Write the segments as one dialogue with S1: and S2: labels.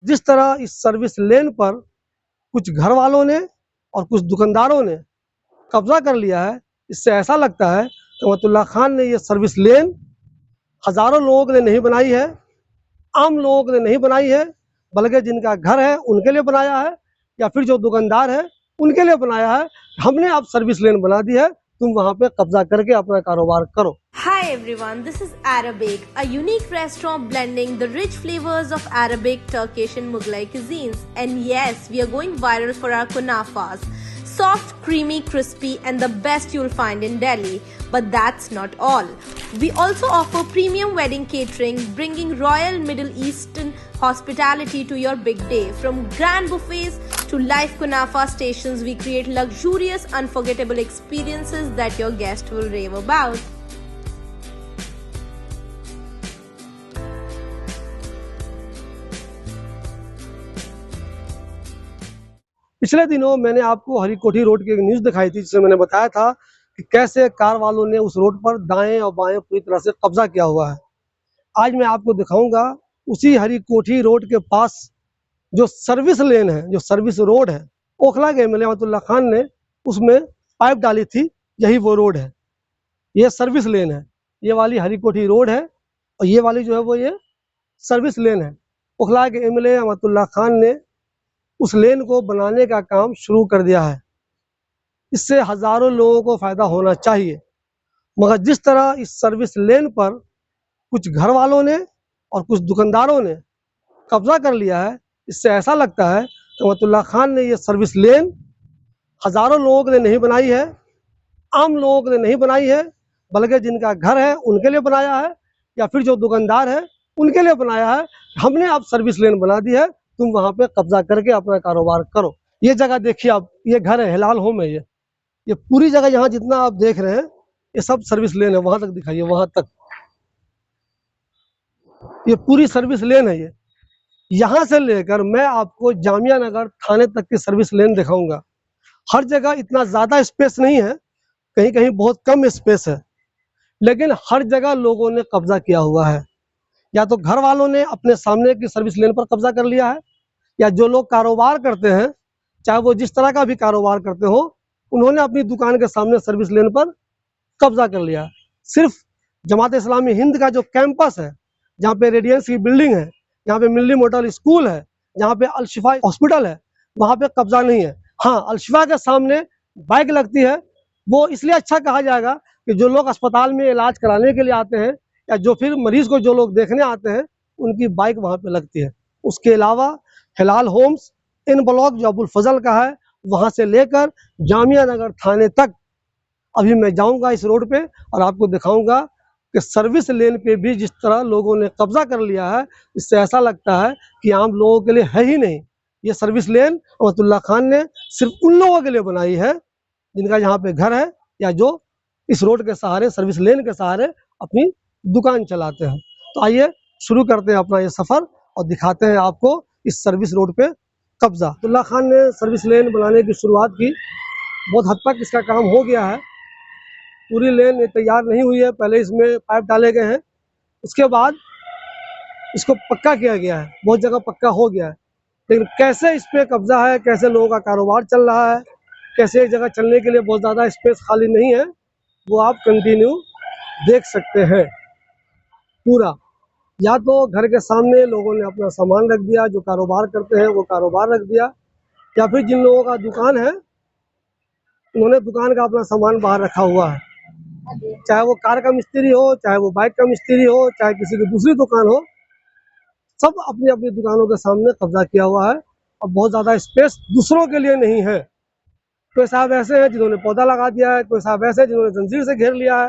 S1: जिस तरह इस सर्विस लेन पर कुछ घर वालों ने और कुछ दुकानदारों ने कब्जा कर लिया है, इससे ऐसा लगता है कि अमतुल्ला खान ने ये सर्विस लेन हज़ारों लोगों ने नहीं बनाई है, आम लोगों ने नहीं बनाई है, बल्कि जिनका घर है उनके लिए बनाया है या फिर जो दुकानदार है उनके लिए बनाया है। हमने अब सर्विस लेन बना दी है, तुम वहाँ पे कब्जा करके अपना कारोबार करो।
S2: Hi everyone, this is Arabic, a unique restaurant blending the rich flavors of Arabic, Turkish and Mughlai cuisines. And yes, we are going viral for our kunafas. Soft, creamy, crispy and the best you'll find in Delhi. But that's not all. We also offer premium wedding catering, bringing royal Middle Eastern hospitality to your big day. From grand buffets to live kunafa stations, we create luxurious, unforgettable experiences that your guests will rave about.
S1: पिछले दिनों मैंने आपको हरी कोठी road की एक news दिखाई थी, जिसमें मैंने बताया था कि कैसे कार वालों ने उस रोड पर दाएं और बाएं पूरी तरह से कब्जा किया हुआ है। आज मैं आपको दिखाऊंगा उसी हरी कोठी रोड के पास जो सर्विस लेन है, जो सर्विस रोड है, ओखला के एमएलए अमतुल्ला खान ने उसमें पाइप डाली थी, यही वो रोड है। ये सर्विस लेन है, ये वाली हरी कोठी रोड है और ये वाली जो है वो ये सर्विस लेन है। ओखला के एमएलए अमतुल्ला खान ने उस लेन को बनाने का काम शुरू कर दिया है। इससे हज़ारों लोगों को फ़ायदा होना चाहिए, मगर जिस तरह इस सर्विस लेन पर कुछ घर वालों ने और कुछ दुकानदारों ने कब्जा कर लिया है, इससे ऐसा लगता है कि अमतुल्ला खान ने ये सर्विस लेन हज़ारों लोगों ने नहीं बनाई है, आम लोगों ने नहीं बनाई है, बल्कि जिनका घर है उनके लिए बनाया है या फिर जो दुकानदार है उनके लिए बनाया है। हमने अब सर्विस लेन बना दी है, तुम वहाँ पे कब्जा करके अपना कारोबार करो। ये जगह देखिए आप, ये घर है, हिलाल होम है। ये पूरी जगह यहाँ जितना आप देख रहे हैं ये सब सर्विस लेन है। वहां तक दिखाइए, वहां तक ये पूरी सर्विस लेन है। ये यहाँ से लेकर मैं आपको जामिया नगर थाने तक की सर्विस लेन दिखाऊंगा। हर जगह इतना ज़्यादा स्पेस नहीं है, कहीं कहीं बहुत कम स्पेस है, लेकिन हर जगह लोगों ने कब्जा किया हुआ है। या तो घर वालों ने अपने सामने की सर्विस लेन पर कब्जा कर लिया है, या जो लोग कारोबार करते हैं, चाहे वो जिस तरह का भी कारोबार करते हो, उन्होंने अपनी दुकान के सामने सर्विस लेन पर कब्जा कर लिया। सिर्फ जमात इस्लामी हिंद का जो कैंपस है, जहाँ पे रेडियंस की बिल्डिंग है, जहाँ पे मिल्ली मॉडल स्कूल है, जहाँ पे अलशिफा हॉस्पिटल है, वहाँ पे कब्जा नहीं है। हाँ, अलशिफा के सामने बाइक लगती है, वो इसलिए अच्छा कहा जाएगा कि जो लोग अस्पताल में इलाज कराने के लिए आते हैं या जो फिर मरीज को जो लोग देखने आते हैं, उनकी बाइक वहाँ पे लगती है। उसके अलावा हिलाल होम्स इन ब्लॉक जो अबुल फजल का है, वहाँ से लेकर जामिया नगर थाने तक अभी मैं जाऊंगा इस रोड पे और आपको दिखाऊंगा कि सर्विस लेन पे भी जिस तरह लोगों ने कब्जा कर लिया है, इससे ऐसा लगता है कि आम लोगों के लिए है ही नहीं। ये सर्विस लेन अमतुल्ला खान ने सिर्फ उन लोगों के लिए बनाई है जिनका यहाँ पे घर है या जो इस रोड के सहारे, सर्विस लेन के सहारे अपनी दुकान चलाते हैं। तो आइए शुरू करते हैं अपना ये सफ़र और दिखाते हैं आपको इस सर्विस रोड पे कब्जा। अमतुल्ला खान ने सर्विस लेन बनाने की शुरुआत की, बहुत हद तक इसका काम हो गया है। पूरी लेन तैयार नहीं हुई है, पहले इसमें पाइप डाले गए हैं, उसके बाद इसको पक्का किया गया है, बहुत जगह पक्का हो गया है। लेकिन कैसे इस पे कब्जा है, कैसे लोगों का कारोबार चल रहा है, कैसे एक जगह चलने के लिए बहुत ज़्यादा स्पेस खाली नहीं है, वो आप कंटिन्यू देख सकते हैं पूरा। या तो घर के सामने लोगों ने अपना सामान रख दिया, जो कारोबार करते हैं वो कारोबार रख दिया, या फिर जिन लोगों का दुकान है उन्होंने दुकान का अपना सामान बाहर रखा हुआ है। चाहे वो कार का मिस्त्री हो, चाहे वो बाइक का मिस्त्री हो, चाहे किसी की दूसरी दुकान हो, सब अपनी अपनी दुकानों के सामने कब्जा किया हुआ है। अब बहुत ज़्यादा स्पेस दूसरों के लिए नहीं है। कोई साहब ऐसे हैं जिन्होंने पौधा लगा दिया है, कोई साहब ऐसे जिन्होंने जंजीर से घेर लिया है।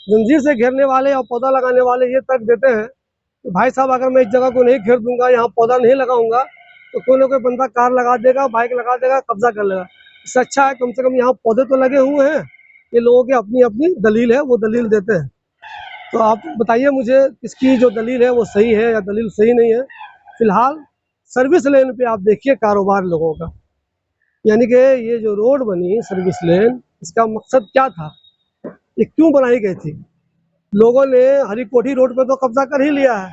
S1: जंजीर से घेरने वाले और पौधा लगाने वाले ये तर्क देते हैं कि भाई साहब, अगर मैं इस जगह को नहीं घेर दूंगा, यहाँ पौधा नहीं लगाऊंगा, तो कोई ना कोई बंदा कार लगा देगा, बाइक लगा देगा, कब्जा कर लेगा। इससे अच्छा है कम से कम यहाँ पौधे तो लगे हुए हैं। ये लोगों की अपनी अपनी दलील है, वो दलील देते हैं। तो आप बताइए मुझे, इसकी जो दलील है वो सही है या दलील सही नहीं है। फिलहाल सर्विस लेन पे आप देखिए कारोबार लोगों का, यानी कि ये जो रोड बनी सर्विस लेन, इसका मकसद क्या था, ये क्यों बनाई गई थी। लोगों ने हरी कोठी रोड पे तो कब्जा कर ही लिया है,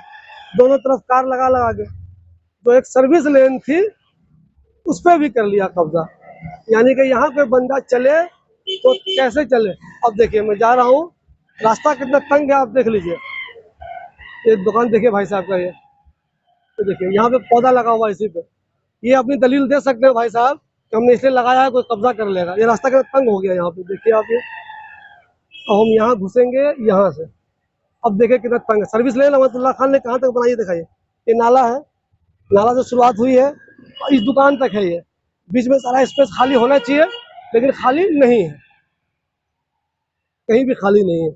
S1: दोनों तरफ कार लगा लगा के। जो एक सर्विस लेन थी उस पर भी कर लिया कब्जा। यानी कि यहाँ पे बंदा चले तो कैसे चले। अब देखिए मैं जा रहा हूँ, रास्ता कितना तंग है आप देख लीजिए। ये दुकान देखिए भाई साहब का, ये देखिए यहाँ पे पौधा लगा हुआ है इसी पे। ये अपनी दलील दे सकते हैं भाई साहब कि हमने इसलिए लगाया है कोई कब्जा कर लेगा। ये रास्ता कितना तंग हो गया यहाँ पे, देखिए आप ये। और हम यहाँ घुसेंगे यहाँ से। अब देखिए कितना तंग है। सर्विस लेन रहमतुल्लाह खान ने कहाँ तक बनाई है दिखाइए। ये नाला है, नाला से शुरुआत हुई है और इस दुकान तक है। ये बीच में सारा स्पेस खाली होना चाहिए, लेकिन खाली नहीं है, कहीं भी खाली नहीं है।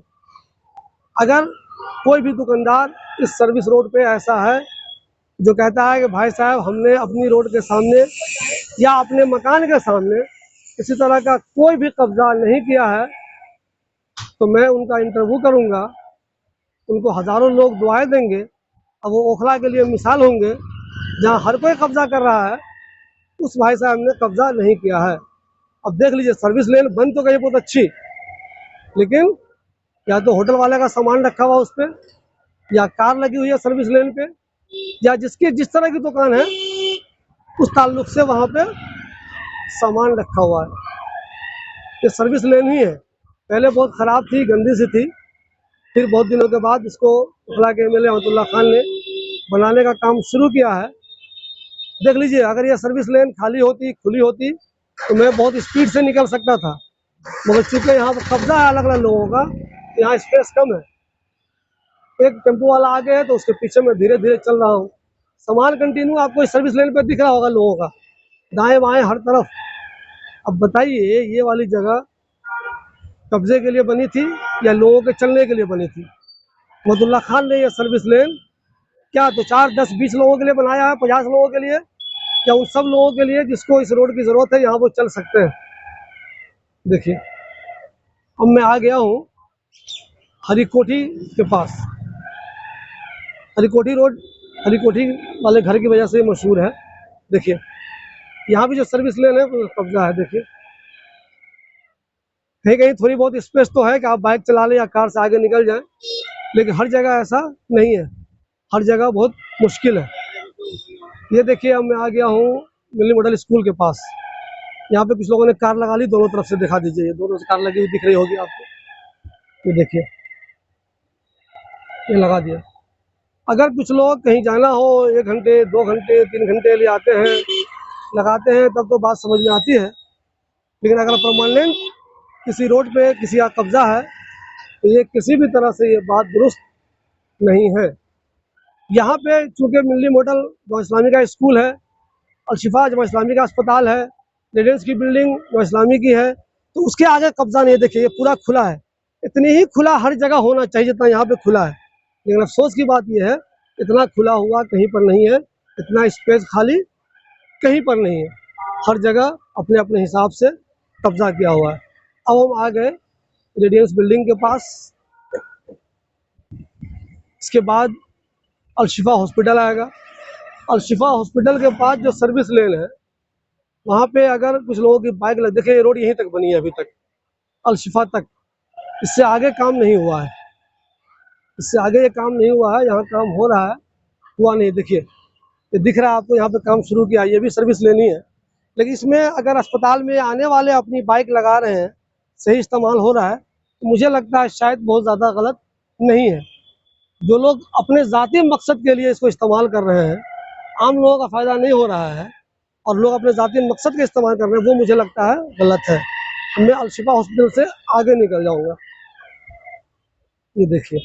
S1: अगर कोई भी दुकानदार इस सर्विस रोड पे ऐसा है जो कहता है कि भाई साहब हमने अपनी रोड के सामने या अपने मकान के सामने किसी तरह का कोई भी कब्जा नहीं किया है, तो मैं उनका इंटरव्यू करूंगा, उनको हजारों लोग दुआएं देंगे और वो ओखला के लिए मिसाल होंगे। जहां हर कोई कब्जा कर रहा है, उस भाई साहब ने कब्जा नहीं किया है। अब देख लीजिए सर्विस लेन बन तो गई बहुत अच्छी, लेकिन या तो होटल वाले का सामान रखा हुआ उस पर, या कार लगी हुई है सर्विस लेन पे, या जिसकी जिस तरह की दुकान है उस ताल्लुक से वहाँ पे सामान रखा हुआ है। ये सर्विस लेन ही है। पहले बहुत ख़राब थी, गंदी सी थी, फिर बहुत दिनों के बाद इसको उखला के एमएलए रहमतुल्लाह खान ने बनाने का काम शुरू किया है। देख लीजिए अगर ये सर्विस लेन खाली होती, खुली होती, तो मैं बहुत स्पीड से निकल सकता था, मगर चूंकि यहाँ पर कब्जा है अलग अलग लोगों का, यहाँ स्पेस कम है। एक टेम्पो वाला आगे है तो उसके पीछे मैं धीरे धीरे चल रहा हूँ। सामान कंटिन्यू आपको इस सर्विस लेन पे दिख रहा होगा लोगों का, दाएं बाएं हर तरफ। अब बताइए ये वाली जगह कब्जे के लिए बनी थी या लोगों के चलने के लिए बनी थी। रहमतुल्लाह खान ने यह सर्विस लेन क्या तो 4, 10, 20 लोगों के लिए बनाया है, 50 लोगों के लिए, या उन सब लोगों के लिए जिसको इस रोड की ज़रूरत है, यहाँ वो चल सकते हैं। देखिए अब मैं आ गया हूँ हरिकोठी के पास। हरिकोठी रोड हरिकोठी वाले घर की वजह से मशहूर है। देखिए यहाँ भी जो सर्विस लेन है वो कब्जा है। देखिए कहीं कहीं थोड़ी बहुत स्पेस तो है कि आप बाइक चला लें या कार से आगे निकल जाएं, लेकिन हर जगह ऐसा नहीं है, हर जगह बहुत मुश्किल है। ये देखिए अब मैं आ गया हूँ मिल्ली मॉडल स्कूल के पास। यहाँ पे कुछ लोगों ने कार लगा ली, दोनों तरफ से दिखा दीजिए, ये दोनों से कार लगी हुई दिख रही होगी आपको। ये देखिए ये लगा दिया। अगर कुछ लोग कहीं जाना हो 1 घंटे 2 घंटे 3 घंटे लिए आते हैं, लगाते हैं, तब तो बात समझ में आती है। लेकिन अगर परमानेंट किसी रोड पे किसी का कब्जा है तो ये किसी भी तरह से ये बात दुरुस्त नहीं है। यहाँ पे चूँकि मिल्ली मॉडल जमा इस्लामी का स्कूल है, अलशिफा जमा इस्लामी का अस्पताल है, रेजिडेंस की बिल्डिंग जमा इस्लामी की है, तो उसके आगे कब्जा नहीं है। देखिए ये पूरा खुला है, इतनी ही खुला हर जगह होना चाहिए जितना यहाँ पे खुला है। लेकिन अफसोस की बात यह है इतना खुला हुआ कहीं पर नहीं है, इतना स्पेस खाली कहीं पर नहीं है, हर जगह अपने अपने हिसाब से कब्जा किया हुआ है। अब हम आ गए रेडियंस बिल्डिंग के पास। इसके बाद अलशिफा हॉस्पिटल आएगा। अलशिफा हॉस्पिटल के पास जो सर्विस लेन है वहाँ पे अगर कुछ लोगों की बाइक लग, देखिए ये रोड यहीं तक बनी है अभी तक, अलशिफा तक, इससे आगे काम नहीं हुआ है, इससे आगे ये काम नहीं हुआ है। यहाँ काम हो रहा है, हुआ नहीं। देखिए ये दिख रहा है आपको, यहाँ पे काम शुरू किया, ये भी सर्विस लेनी है। लेकिन इसमें अगर अस्पताल में आने वाले अपनी बाइक लगा रहे हैं, सही इस्तेमाल हो रहा है, तो मुझे लगता है शायद बहुत ज़्यादा गलत नहीं है। जो लोग अपने ज़ाती मकसद के लिए इसको इस्तेमाल कर रहे हैं, आम लोगों का फ़ायदा नहीं हो रहा है और लोग अपने ज़ाती मकसद के इस्तेमाल कर रहे हैं, वो मुझे लगता है गलत है। मैं अलशिफा हॉस्पिटल से आगे निकल जाऊँगा। ये देखिए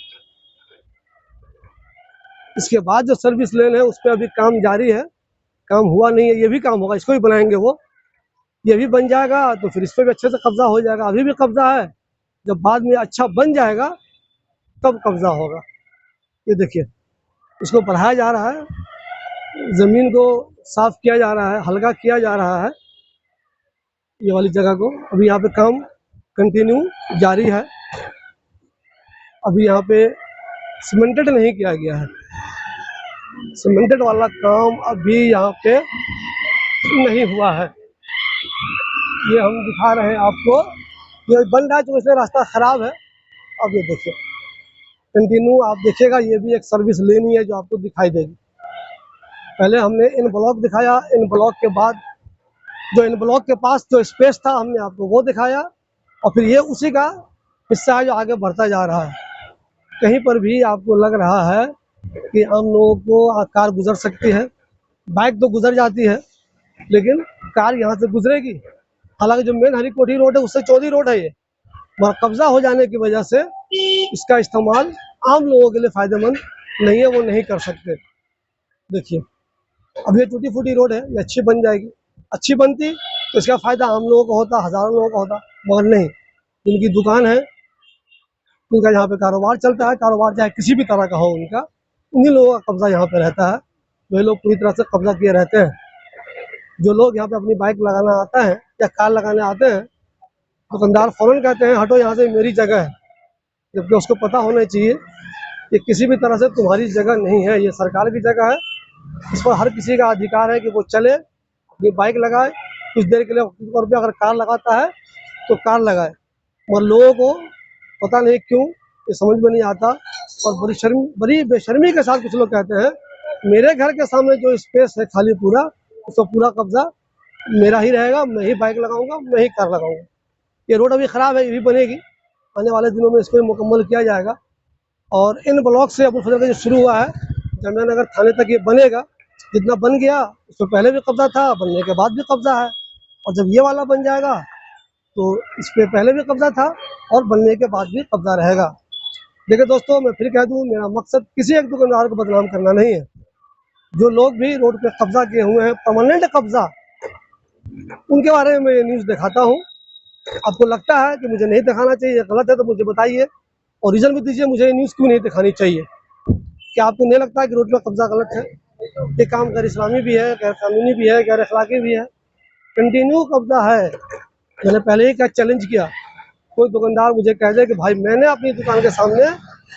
S1: इसके बाद जो सर्विस लेन है उस पर अभी काम जारी है, काम हुआ नहीं है, ये भी काम होगा, इसको भी बनाएंगे वो, ये भी बन जाएगा तो फिर इस पर भी अच्छे से कब्जा हो जाएगा। अभी भी कब्जा है, जब बाद में अच्छा बन जाएगा तब कब्जा होगा। ये देखिए इसको बढ़ाया जा रहा है, ज़मीन को साफ किया जा रहा है, हल्का किया जा रहा है ये वाली जगह को। अभी यहाँ पे काम कंटिन्यू जारी है, अभी यहाँ पे सीमेंटेड नहीं किया गया है, सीमेंटेड वाला काम अभी यहाँ पे नहीं हुआ है। ये हम दिखा रहे हैं आपको, ये बन रहा है तो इसलिए रास्ता ख़राब है। अब ये देखिए कंटिन्यू आप देखिएगा, ये भी एक सर्विस लेनी है जो आपको दिखाई देगी। पहले हमने इन ब्लॉक दिखाया, इन ब्लॉक के बाद जो इन ब्लॉक के पास जो स्पेस था हमने आपको वो दिखाया, और फिर ये उसी का हिस्सा है जो आगे बढ़ता जा रहा है। कहीं पर भी आपको लग रहा है कि आम लोगों को कार गुजर सकती है, बाइक तो गुजर जाती है, लेकिन कार यहाँ से गुजरेगी। हालांकि जो मेन हरी कोठी रोड है उससे चौधी रोड है ये, मगर कब्जा हो जाने की वजह से इसका इस्तेमाल आम लोगों के लिए फायदेमंद नहीं है, वो नहीं कर सकते। देखिए, अब ये टूटी फूटी रोड है, ये अच्छी बन जाएगी। अच्छी बनती तो इसका फायदा आम लोगों को होता, हजारों लोगों को होता, मगर नहीं। जिनकी दुकान है, उनका यहाँ पे कारोबार चलता है, कारोबार चाहे किसी भी तरह का हो उनका, उन्हीं लोगों का कब्जा यहाँ पे रहता है। वही लोग पूरी तरह से कब्जा किए रहते हैं। जो लोग यहाँ पे अपनी बाइक लगाना आता है या कार लगाने आते हैं, दुकानदार फौरन कहते हैं हटो यहाँ से, मेरी जगह है। जबकि उसको पता होना चाहिए कि किसी भी तरह से तुम्हारी जगह नहीं है, ये सरकार की जगह है। इस पर हर किसी का अधिकार है कि वो चले, अपनी बाइक लगाए, कुछ देर के लिए रुपये अगर कार लगाता है तो कार लगाए। मगर लोगों को पता नहीं क्यों ये समझ में नहीं आता, और बड़ी बेशर्मी के साथ कुछ लोग कहते हैं मेरे घर के सामने जो स्पेस है खाली पूरा, उसका पूरा कब्जा मेरा ही रहेगा, मैं ही बाइक लगाऊंगा, मैं ही कार लगाऊंगा। ये रोड अभी ख़राब है, ये भी बनेगी, आने वाले दिनों में इसको मुकम्मल किया जाएगा। और इन ब्लॉक से अबुल फजल का जो शुरू हुआ है जामिया नगर थाने तक ये बनेगा। जितना बन गया उससे पहले भी कब्जा था, बनने के बाद भी कब्जा है, और जब ये वाला बन जाएगा तो इस पे पहले भी कब्जा था और बनने के बाद भी कब्जा रहेगा। देखिए दोस्तों, मैं फिर कह दूं, मेरा मकसद किसी एक दुकानदार को बदनाम करना नहीं है। जो लोग भी रोड पे कब्जा किए हुए हैं, परमानेंट कब्जा, उनके बारे में मैं ये न्यूज़ दिखाता हूँ। आपको लगता है कि मुझे नहीं दिखाना चाहिए, गलत है तो मुझे बताइए और रीज़न भी दीजिए मुझे ये न्यूज़ क्यों नहीं दिखानी चाहिए। क्या आपको नहीं लगता है कि रोड पे कब्जा गलत है? ये काम गैर इस्लामी भी है, गैर कानूनी भी है, गैर अखलाकी भी है, कंटिन्यू कब्जा है। मैंने पहले ही क्या चैलेंज किया, कोई दुकानदार मुझे कह दे कि भाई मैंने अपनी दुकान के सामने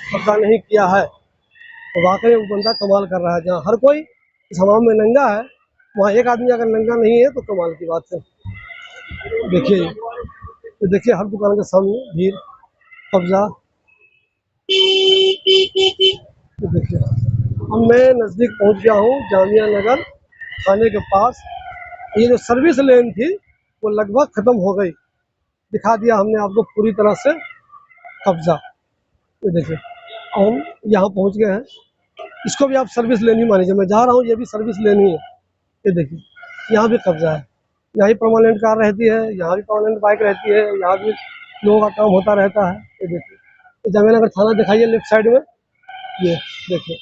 S1: कब्जा नहीं किया है, तो वाकई वो बंदा कमाल कर रहा है। जहाँ हर कोई इस हमाम में नंगा है, वहाँ एक आदमी अगर नंगा नहीं है तो कमाल की बात है। देखिए, तो देखिए हर दुकान के सामने भीड़, कब्जा। तो देखिए, अब मैं नज़दीक पहुँच गया हूँ जामिया नगर थाने के पास। ये जो सर्विस लेन थी वो लगभग ख़त्म हो गई, दिखा दिया हमने आपको पूरी तरह से कब्जा। ये देखिए, हम यहाँ पहुँच गए हैं। इसको भी आप सर्विस लेन ही मानिए, मैं जहाँ रहा हूँ ये भी सर्विस लेन ही है। ये देखिए, यहाँ भी कब्जा है, यहाँ भी परमानेंट कार रहती है, यहाँ भी परमानेंट बाइक रहती है, यहाँ भी लोगों का काम होता रहता है। ये देखिए, जामिया नगर थाना दिखाइए लेफ्ट साइड में, ये देखिए।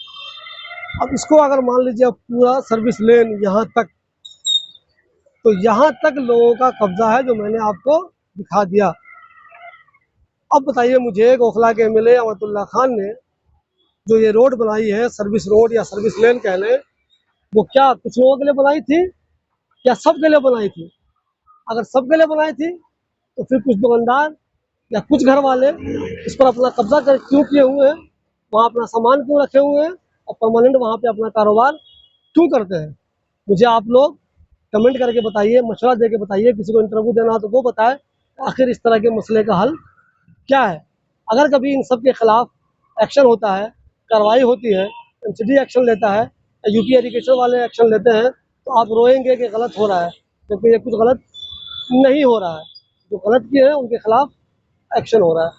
S1: अब इसको अगर मान लीजिए अब पूरा सर्विस लेन यहाँ तक, तो यहाँ तक लोगों का कब्जा है जो मैंने आपको दिखा दिया। अब बताइए मुझे, ओखला के एमएलए अमतुल्ला खान ने जो ये रोड बनाई है, सर्विस रोड या सर्विस लेन कह लें, वो क्या कुछ लोगों के लिए बनाई थी या सब के लिए बनाई थी? अगर सब के लिए बनाई थी तो फिर कुछ दुकानदार या कुछ घर वाले इस पर अपना कब्जा क्यों किए हुए हैं, वहाँ अपना सामान क्यों रखे हुए हैं और परमानेंट वहाँ पे अपना कारोबार क्यों करते हैं? मुझे आप लोग कमेंट करके बताइए, मशवरा दे के बताइए। किसी को इंटरव्यू देना हो तो वो बताए आखिर इस तरह के मसले का हल क्या है। अगर कभी इन सब के खिलाफ एक्शन होता है, कार्रवाई होती है, एमसीडी एक्शन लेता है, यूपी एजुकेशन वाले एक्शन लेते हैं, तो आप रोएंगे कि गलत हो रहा है, क्योंकि ये कुछ गलत नहीं हो रहा है। जो गलत किए हैं उनके खिलाफ एक्शन हो रहा है।